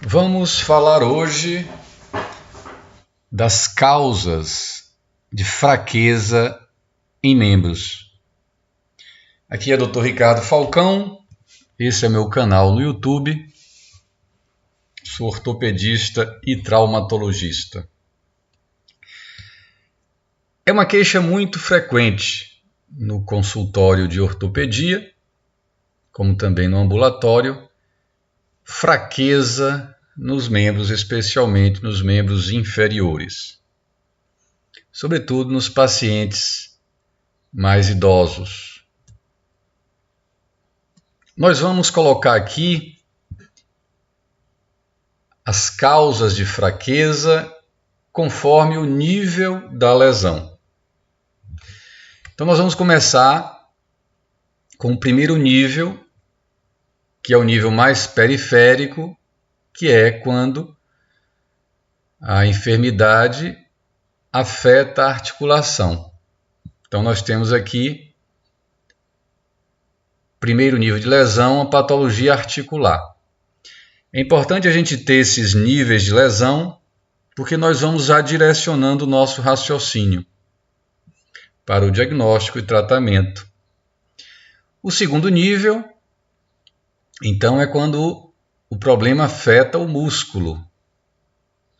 Vamos falar hoje das causas de fraqueza em membros. Aqui é Dr. Ricardo Falcão, esse é meu canal no YouTube. Sou ortopedista e traumatologista. É uma queixa muito frequente no consultório de ortopedia, como também no ambulatório, fraqueza nos membros, especialmente nos membros inferiores, sobretudo nos pacientes mais idosos. Nós vamos colocar aqui as causas de fraqueza conforme o nível da lesão. Então nós vamos começar com o primeiro nível, que é o nível mais periférico, que é quando a enfermidade afeta a articulação. Então nós temos aqui, primeiro nível de lesão, a patologia articular. É importante a gente ter esses níveis de lesão, porque nós vamos já direcionando o nosso raciocínio para o diagnóstico e tratamento. O segundo nível, então, é quando o problema afeta o músculo,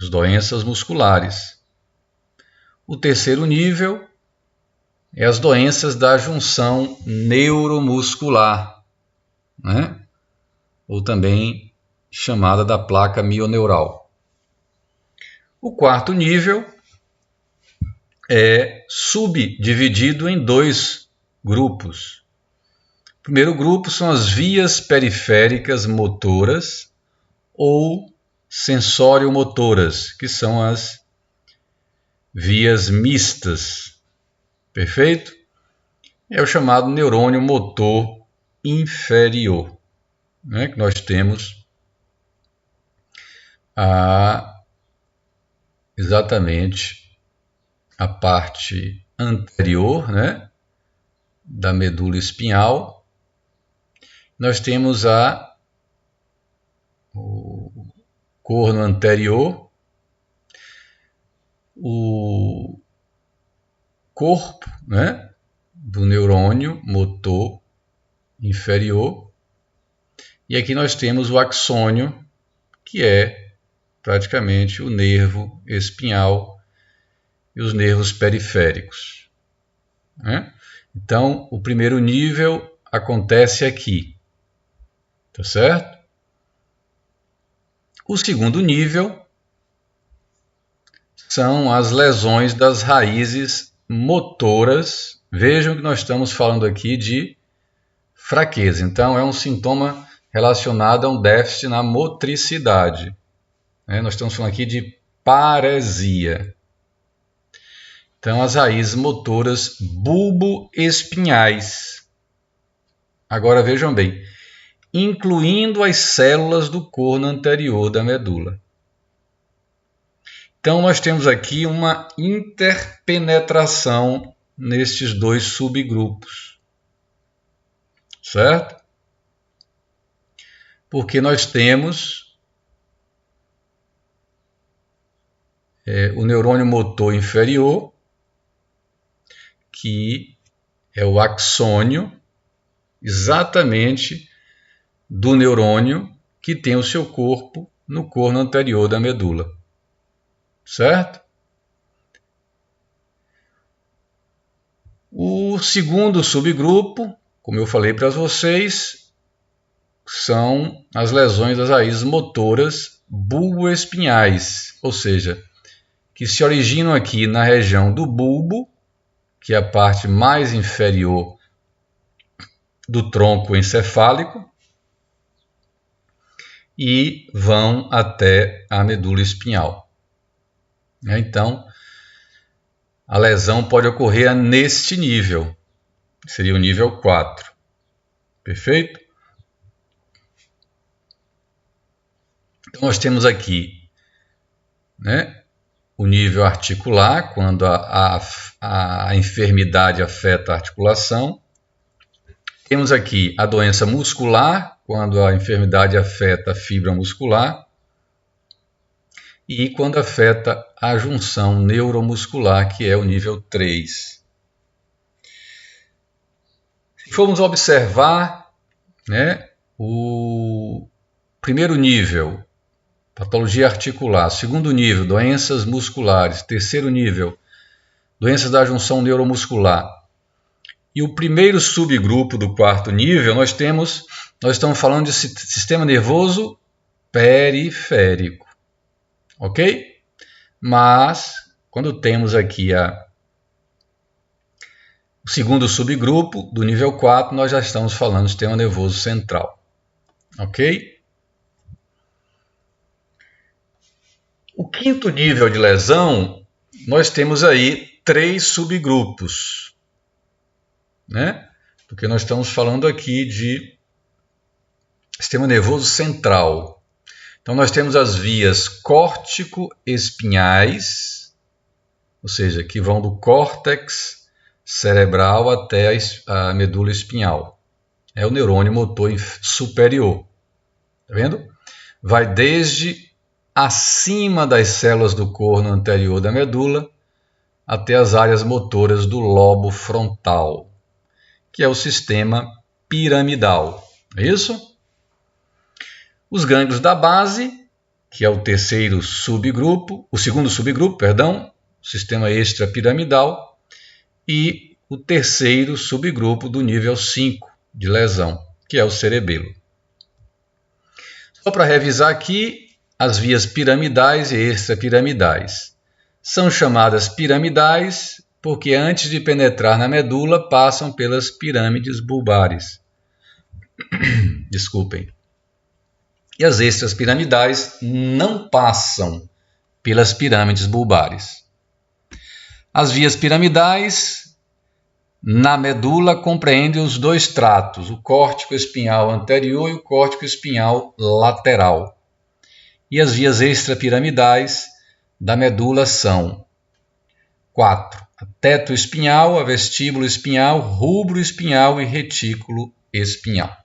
as doenças musculares. O terceiro nível é as doenças da junção neuromuscular, né? Ou também chamada da placa mioneural. O quarto nível é subdividido em dois grupos. O primeiro grupo são as vias periféricas motoras ou sensório-motoras, que são as vias mistas, perfeito? É o chamado neurônio motor inferior, né? Que nós temos exatamente a parte anterior, né, da medula espinhal. Nós temos o corno anterior, o corpo, né, do neurônio motor inferior, e aqui nós temos o axônio, que é praticamente o nervo espinhal e os nervos periféricos, né? Então, o primeiro nível acontece aqui, tá certo? O segundo nível são as lesões das raízes motoras. Vejam que nós estamos falando aqui de fraqueza. Então, é um sintoma relacionado a um déficit na motricidade, né? Nós estamos falando aqui de paresia. Então, as raízes motoras bulboespinhais. Agora vejam bem, incluindo as células do corno anterior da medula. Então, nós temos aqui uma interpenetração nestes dois subgrupos, certo? Porque nós temos o neurônio motor inferior, que é o axônio, exatamente do neurônio que tem o seu corpo no corno anterior da medula, certo? O segundo subgrupo, como eu falei para vocês, são as lesões das raízes motoras bulboespinhais, ou seja, que se originam aqui na região do bulbo, que é a parte mais inferior do tronco encefálico, e vão até a medula espinhal. Então, a lesão pode ocorrer neste nível, seria o nível 4, perfeito? Então, nós temos aqui, né, o nível articular, quando a enfermidade afeta a articulação. Temos aqui a doença muscular, quando a enfermidade afeta a fibra muscular. e quando afeta a junção neuromuscular, que é o nível 3. Se formos observar, né, o primeiro nível, patologia articular, segundo nível, doenças musculares, terceiro nível, doenças da junção neuromuscular, e o primeiro subgrupo do quarto nível, nós estamos falando de sistema nervoso periférico, ok? Mas, quando temos aqui o segundo subgrupo do nível 4, nós já estamos falando do sistema nervoso central, ok? O quinto nível de lesão, nós temos aí 3 subgrupos, né? Porque nós estamos falando aqui de sistema nervoso central. Então, nós temos as vias córtico-espinhais, ou seja, que vão do córtex cerebral até a medula espinhal. É o neurônio motor superior. Tá vendo? Vai desde acima das células do corno anterior da medula até as áreas motoras do lobo frontal, que é o sistema piramidal. É isso? Os gânglios da base, que é o segundo subgrupo, sistema extrapiramidal, e o terceiro subgrupo do nível 5 de lesão, que é o cerebelo. Só para revisar aqui, as vias piramidais e extrapiramidais são chamadas piramidais porque antes de penetrar na medula passam pelas pirâmides bulbares. Desculpem. E as extrapiramidais não passam pelas pirâmides bulbares. As vias piramidais na medula compreendem os 2 tratos, o córtico espinhal anterior e o córtico espinhal lateral. E as vias extrapiramidais da medula são 4. A teto espinhal, a vestíbulo espinhal, rubro espinhal e retículo espinhal.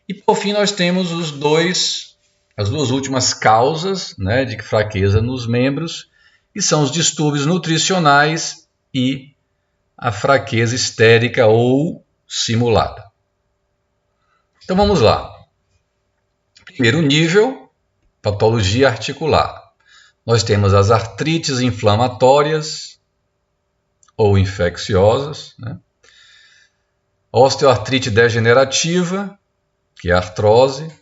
E por fim nós temos as 2 últimas causas, né, de fraqueza nos membros, que são os distúrbios nutricionais e a fraqueza histérica ou simulada. Então vamos lá. Primeiro nível, patologia articular. Nós temos as artrites inflamatórias ou infecciosas, né? Osteoartrite degenerativa, que é a artrose,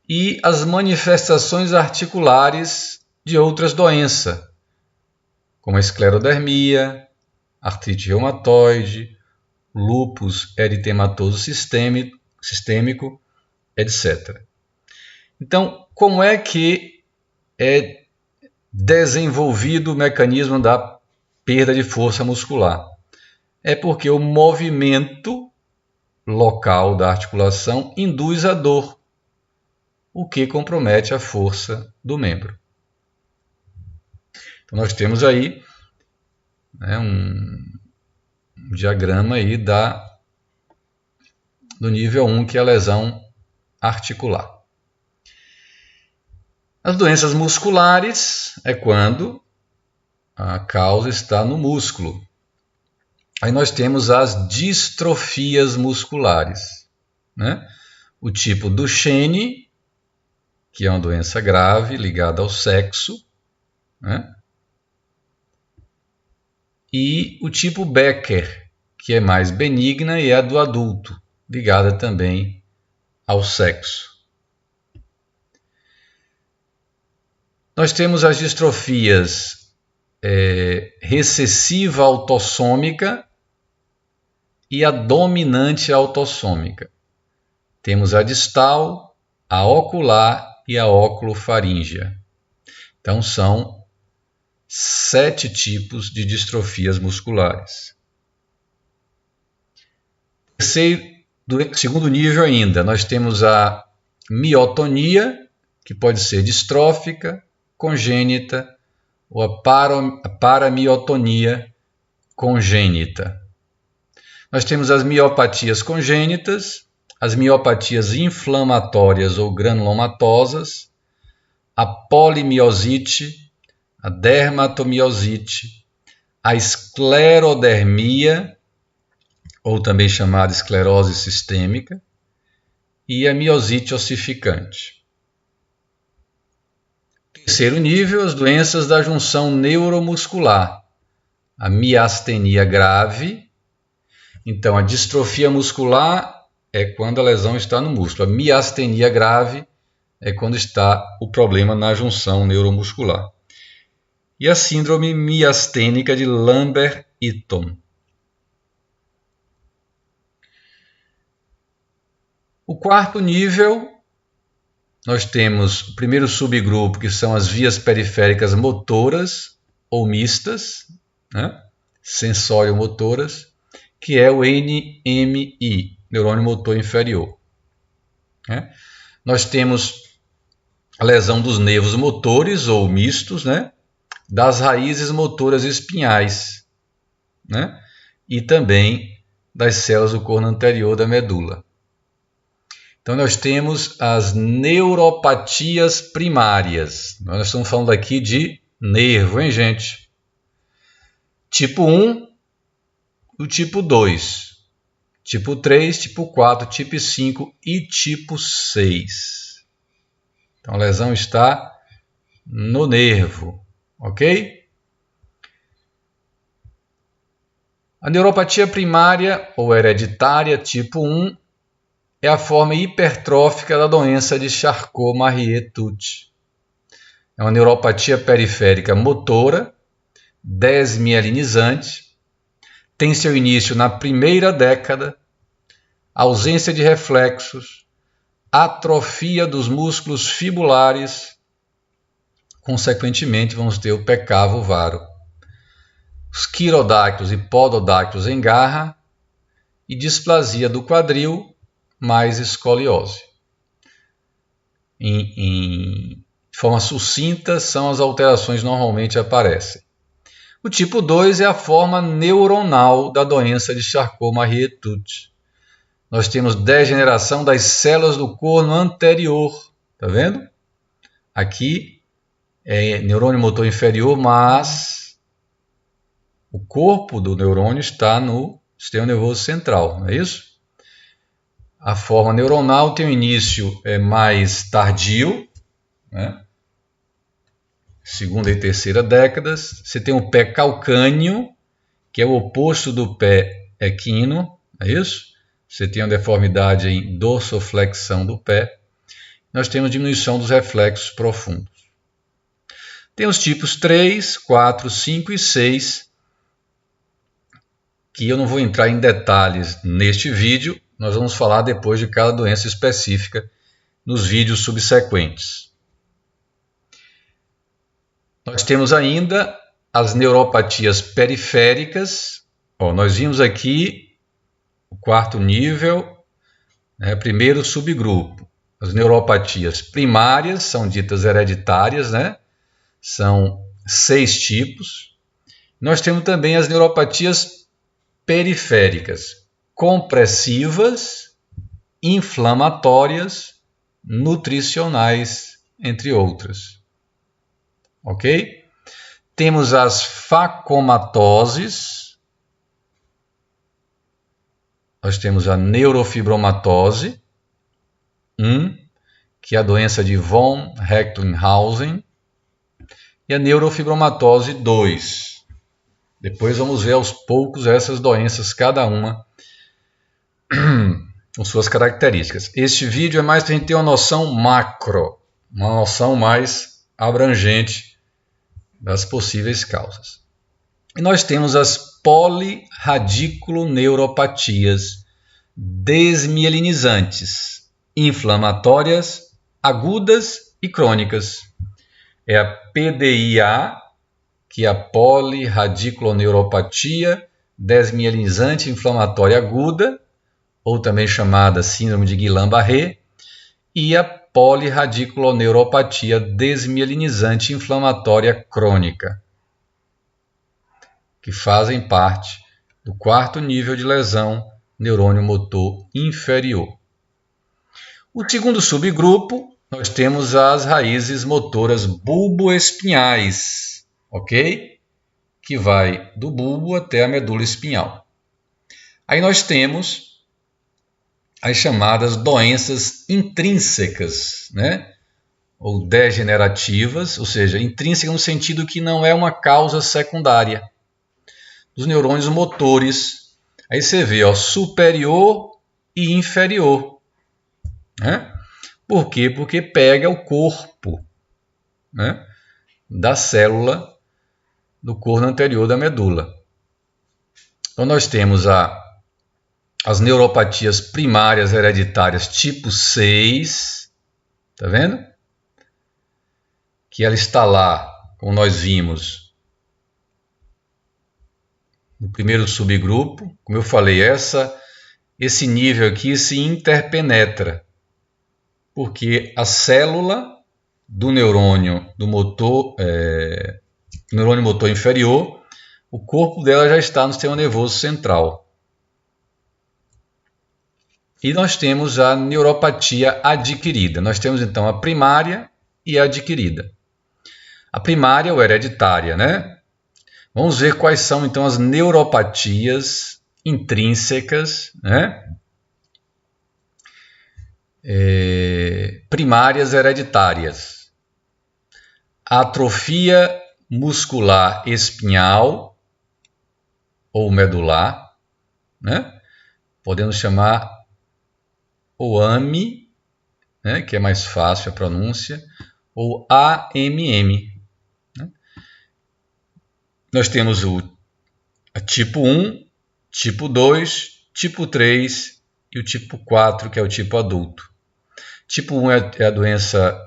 e as manifestações articulares de outras doenças, como a esclerodermia, artrite reumatoide, lúpus eritematoso sistêmico, etc. Então, como é que é desenvolvido o mecanismo da perda de força muscular? É porque o movimento local da articulação induz a dor, o que compromete a força do membro. Então, nós temos aí, né, um diagrama aí do nível 1, que é a lesão articular. As doenças musculares é quando a causa está no músculo. Aí nós temos as distrofias musculares, né? O tipo Duchenne, que é uma doença grave ligada ao sexo, né? E o tipo Becker, que é mais benigna e é a do adulto, ligada também ao sexo. Nós temos as distrofias recessiva autossômica e a dominante autossômica. Temos a distal, a ocular e a oculofaríngea. Então, são 7 tipos de distrofias musculares. Segundo nível ainda, nós temos a miotonia, que pode ser distrófica, congênita, ou a paramiotonia congênita. Nós temos as miopatias congênitas, as miopatias inflamatórias ou granulomatosas, a polimiosite, a dermatomiosite, a esclerodermia, ou também chamada esclerose sistêmica, e a miosite ossificante. Terceiro nível, as doenças da junção neuromuscular, a miastenia grave. Então, a distrofia muscular é quando a lesão está no músculo. A miastenia grave é quando está o problema na junção neuromuscular. E a síndrome miastênica de Lambert-Eaton. O quarto nível, nós temos o primeiro subgrupo, que são as vias periféricas motoras ou mistas, né? Sensório-motoras, que é o NMI, neurônio motor inferior. Né? Nós temos a lesão dos nervos motores ou mistos, né? Das raízes motoras espinhais, né? E também das células do corno anterior da medula. Então, nós temos as neuropatias primárias. Nós estamos falando aqui de nervo, hein, gente? Tipo 1, o tipo 2, tipo 3, tipo 4, tipo 5 e tipo 6. Então, a lesão está no nervo, ok? A neuropatia primária ou hereditária tipo 1 é a forma hipertrófica da doença de Charcot-Marie-Tooth. É uma neuropatia periférica motora, desmielinizante, tem seu início na primeira década, ausência de reflexos, atrofia dos músculos fibulares, consequentemente vamos ter o pé cavo varo. Os quirodáctilos e pododáctilos em garra e displasia do quadril, mais escoliose. De forma sucinta, são as alterações que normalmente aparecem. O tipo 2 é a forma neuronal da doença de Charcot-Marie-Tooth. Nós temos degeneração das células do corno anterior. Está vendo? Aqui é neurônio motor inferior, mas o corpo do neurônio está no sistema nervoso central, não é isso? A forma neuronal tem um início mais tardio, né? Segunda e terceira décadas. Você tem o pé calcâneo, que é o oposto do pé equino, é isso? Você tem uma deformidade em dorsoflexão do pé. Nós temos diminuição dos reflexos profundos. Tem os tipos 3, 4, 5 e 6, que eu não vou entrar em detalhes neste vídeo. Nós vamos falar depois de cada doença específica nos vídeos subsequentes. Nós temos ainda as neuropatias periféricas. Nós vimos aqui o quarto nível, né, primeiro subgrupo. As neuropatias primárias são ditas hereditárias, né? São 6 tipos. Nós temos também as neuropatias periféricas, compressivas, inflamatórias, nutricionais, entre outras. Ok? Temos as facomatoses. Nós temos a neurofibromatose 1, que é a doença de von Recklinghausen, e a neurofibromatose 2. Depois vamos ver aos poucos essas doenças, cada uma com suas características. Este vídeo é mais para a gente ter uma noção macro, uma noção mais abrangente das possíveis causas. E nós temos as polirradiculoneuropatias desmielinizantes, inflamatórias, agudas e crônicas. É a PDIA, que é a polirradiculoneuropatia desmielinizante inflamatória aguda, ou também chamada síndrome de Guillain-Barré, e a polirradiculoneuropatia desmielinizante inflamatória crônica, que fazem parte do quarto nível de lesão neurônio motor inferior. O segundo subgrupo nós temos as raízes motoras bulboespinhais, ok? Que vai do bulbo até a medula espinhal. Aí nós temos as chamadas doenças intrínsecas, né? Ou degenerativas, ou seja, intrínseca no sentido que não é uma causa secundária dos neurônios motores. Aí você vê, ó, superior e inferior, né? Por quê? Porque pega o corpo, né, da célula do corno anterior da medula. Então nós temos as neuropatias primárias hereditárias tipo 6, tá vendo? Que ela está lá, como nós vimos, no primeiro subgrupo. Como eu falei, esse nível aqui se interpenetra, porque a célula do neurônio neurônio motor inferior, o corpo dela já está no sistema nervoso central. E nós temos a neuropatia adquirida. Nós temos então a primária e a adquirida. A primária ou hereditária, né? Vamos ver quais são então as neuropatias intrínsecas, né? Primárias hereditárias. Atrofia muscular espinhal ou medular, né? Podemos chamar o AMI, né? Que é mais fácil a pronúncia, ou AMM. Né? Nós temos o tipo 1, tipo 2, tipo 3 e o tipo 4, que é o tipo adulto. Tipo 1 é a doença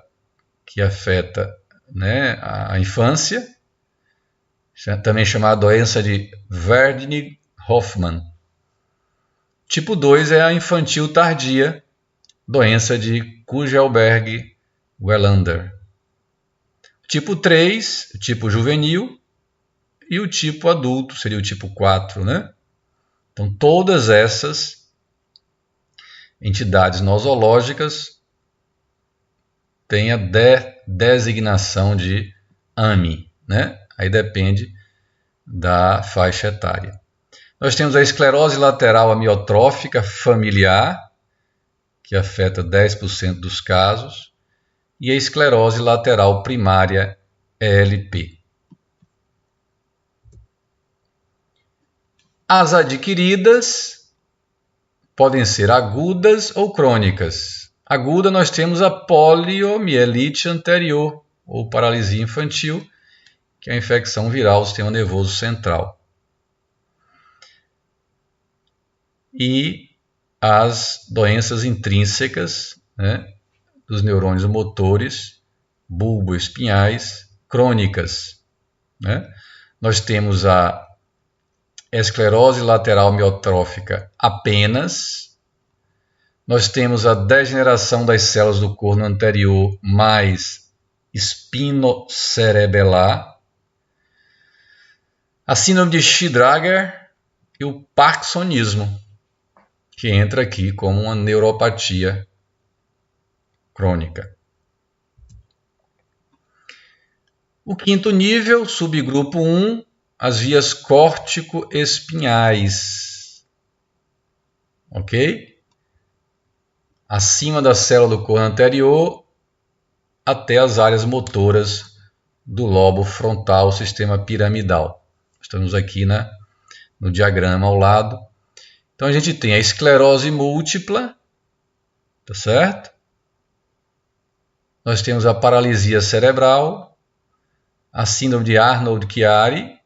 que afeta, né, a infância, também chamada doença de Wernicke-Hoffmann. Tipo 2 é a infantil tardia, doença de Kugelberg-Wellander. Tipo 3, o tipo juvenil, e o tipo adulto seria o tipo 4, né? Então todas essas entidades nosológicas têm a designação de AMI, né? Aí depende da faixa etária. Nós temos a esclerose lateral amiotrófica familiar, que afeta 10% dos casos, e a esclerose lateral primária ELP. As adquiridas podem ser agudas ou crônicas. Aguda nós temos a poliomielite anterior, ou paralisia infantil, que é a infecção viral do sistema nervoso central. E as doenças intrínsecas, né, dos neurônios motores, bulboespinhais, crônicas. Né? Nós temos a esclerose lateral amiotrófica apenas. Nós temos a degeneração das células do corno anterior mais espinocerebelar, a síndrome de Shidagger e o parkinsonismo, que entra aqui como uma neuropatia crônica. O quinto nível, subgrupo 1, as vias córtico-espinhais. Ok? Acima da célula do corno anterior até as áreas motoras do lobo frontal, sistema piramidal. Estamos aqui, né, no diagrama ao lado. Então a gente tem a esclerose múltipla, tá certo? Nós temos a paralisia cerebral, a síndrome de Arnold-Chiari,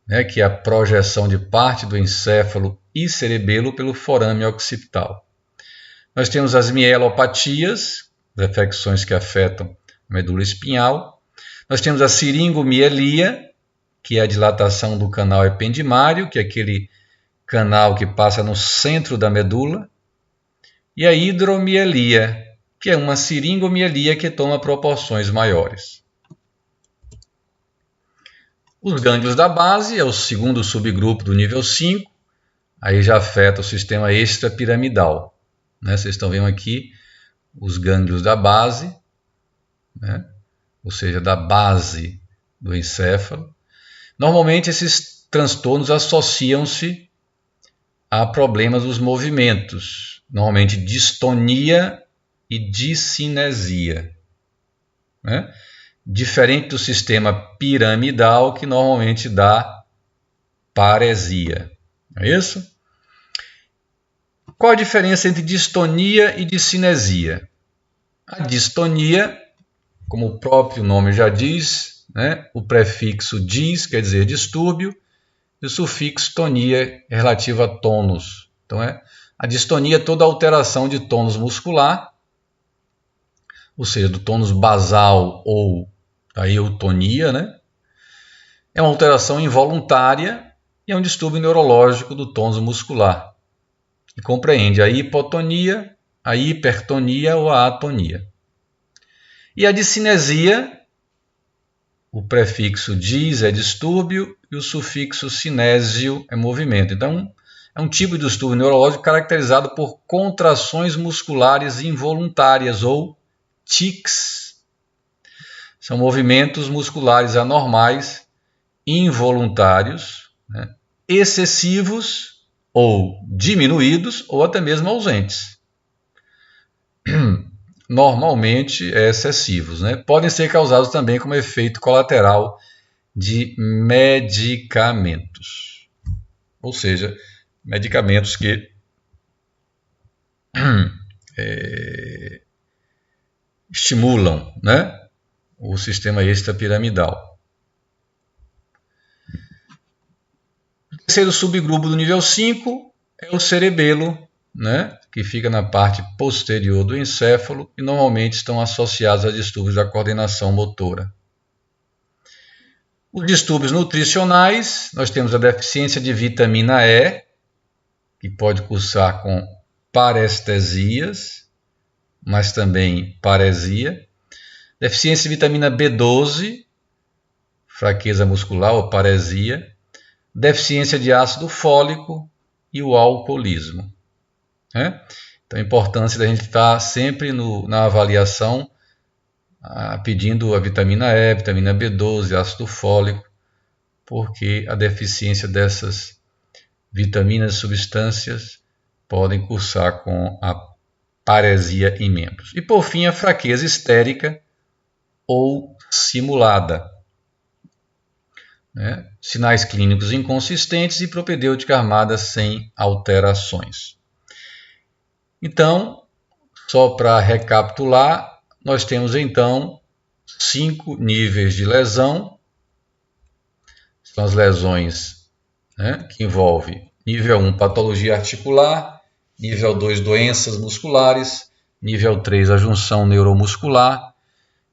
né, que é a projeção de parte do encéfalo e cerebelo pelo forame occipital. Nós temos as mielopatias, as afecções que afetam a medula espinhal. Nós temos a siringomielia, que é a dilatação do canal ependimário, que é aquele canal que passa no centro da medula. E a hidromielia, que é uma siringomielia que toma proporções maiores. Os gânglios da base é o segundo subgrupo do nível 5, aí já afeta o sistema extrapiramidal. Né? Vocês estão vendo aqui os gânglios da base, né? Ou seja, da base do encéfalo. Normalmente esses transtornos associam-se a problemas dos movimentos, normalmente distonia e discinesia, né? Diferente do sistema piramidal, que normalmente dá paresia. Não é isso? Qual a diferença entre distonia e discinesia? A distonia, como o próprio nome já diz, né? O prefixo dis quer dizer distúrbio, e o sufixo tonia é relativo a tônus. Então, a distonia é toda alteração de tônus muscular, ou seja, do tônus basal ou da eutonia, né? É uma alteração involuntária e é um distúrbio neurológico do tônus muscular, que compreende a hipotonia, a hipertonia ou a atonia. E a discinesia, o prefixo dis é distúrbio e o sufixo cinésio é movimento. Então, é um tipo de distúrbio neurológico caracterizado por contrações musculares involuntárias ou tics. São movimentos musculares anormais, involuntários, né, excessivos ou diminuídos ou até mesmo ausentes. Normalmente excessivos, né? Podem ser causados também como efeito colateral de medicamentos, ou seja, medicamentos que estimulam, né, o sistema extrapiramidal. O terceiro subgrupo do nível 5 é o cerebelo, né, que fica na parte posterior do encéfalo e normalmente estão associados a distúrbios da coordenação motora. Os distúrbios nutricionais, nós temos a deficiência de vitamina E, que pode cursar com parestesias, mas também paresia. Deficiência de vitamina B12, fraqueza muscular ou paresia. Deficiência de ácido fólico e o alcoolismo, né? Então, a importância da gente estar sempre na avaliação pedindo a vitamina E, vitamina B12, ácido fólico, porque a deficiência dessas vitaminas e substâncias podem cursar com a paresia em membros. E por fim, a fraqueza histérica ou simulada, né? Sinais clínicos inconsistentes e propedêutica armada sem alterações. Então, só para recapitular, nós temos então 5 níveis de lesão. São as lesões, né, que envolvem nível 1, patologia articular, nível 2, doenças musculares, nível 3, a junção neuromuscular,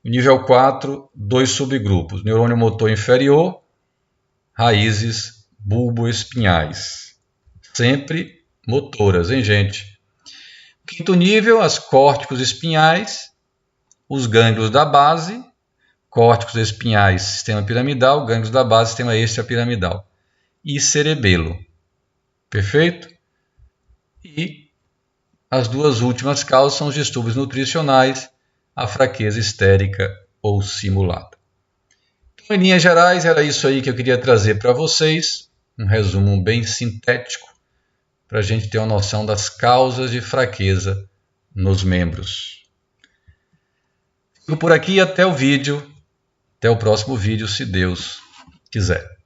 e nível 4, 2 subgrupos, neurônio motor inferior, raízes bulboespinhais, sempre motoras, hein, gente? Quinto nível, as córticos espinhais, os gânglios da base, córticos espinhais, sistema piramidal, gânglios da base, sistema extrapiramidal, e cerebelo. Perfeito? E as duas últimas causas são os distúrbios nutricionais, a fraqueza histérica ou simulada. Então, em linhas gerais, era isso aí que eu queria trazer para vocês, um resumo bem sintético, para a gente ter uma noção das causas de fraqueza nos membros. Fico por aqui, até o próximo vídeo, se Deus quiser.